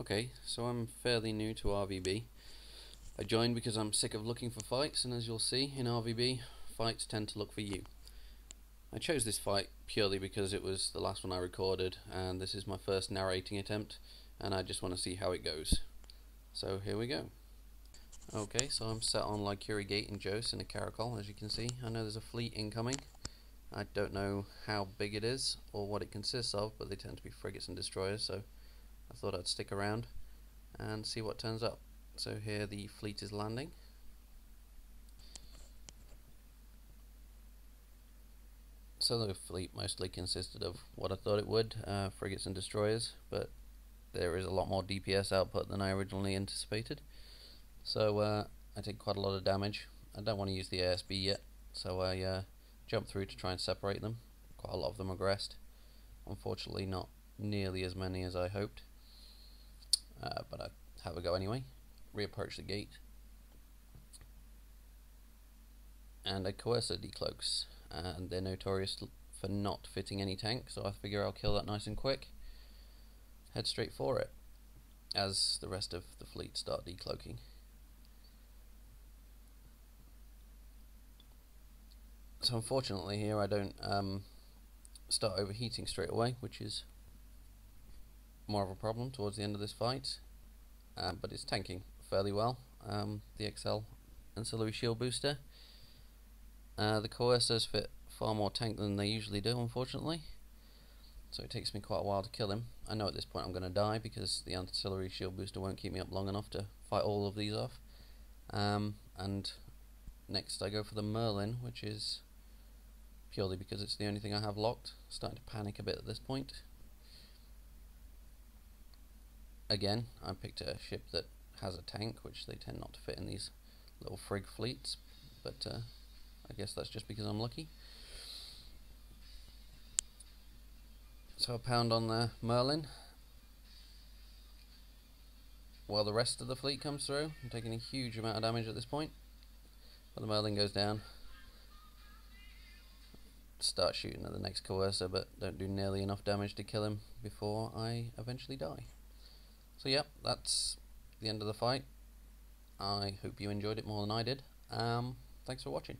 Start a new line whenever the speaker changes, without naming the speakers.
Okay, so I'm fairly new to RVB. I joined because I'm sick of looking for fights, and as you'll see in RVB, fights tend to look for you. I chose this fight purely because it was the last one I recorded, and this is my first narrating attempt, and I just want to see how it goes. So here we go. Okay, so I'm set on Lycuri Gate in Jose in a Caracal, as you can see. I know there's a fleet incoming. I don't know how big it is or what it consists of, but they tend to be frigates and destroyers, so I thought I'd stick around and see what turns up. So here the fleet is landing. So the fleet mostly consisted of what I thought it would, frigates and destroyers, but there is a lot more DPS output than I originally anticipated. So I take quite a lot of damage. I don't want to use the ASB yet, so I jump through to try and separate them. Quite a lot of them aggressed. Unfortunately not nearly as many as I hoped, but I have a go anyway. Reapproach the gate, and a coercer decloaks, and they're notorious for not fitting any tank, so I figure I'll kill that nice and quick. Head straight for it as the rest of the fleet start decloaking. So unfortunately here I don't start overheating straight away, which is more of a problem towards the end of this fight, but it's tanking fairly well. The XL ancillary shield booster. The coercers fit far more tank than they usually do, unfortunately, so it takes me quite a while to kill him. I know at this point I'm going to die because the ancillary shield booster won't keep me up long enough to fight all of these off. And next I go for the Merlin, which is purely because it's the only thing I have locked. Starting to panic a bit at this point. Again, I picked a ship that has a tank, which they tend not to fit in these little frig fleets, but I guess that's just because I'm lucky. So I pound on the Merlin while the rest of the fleet comes through. I'm taking a huge amount of damage at this point, but the Merlin goes down. Start shooting at the next coercer, but don't do nearly enough damage to kill him before I eventually die. So yep, that's the end of the fight. I hope you enjoyed it more than I did. Thanks for watching.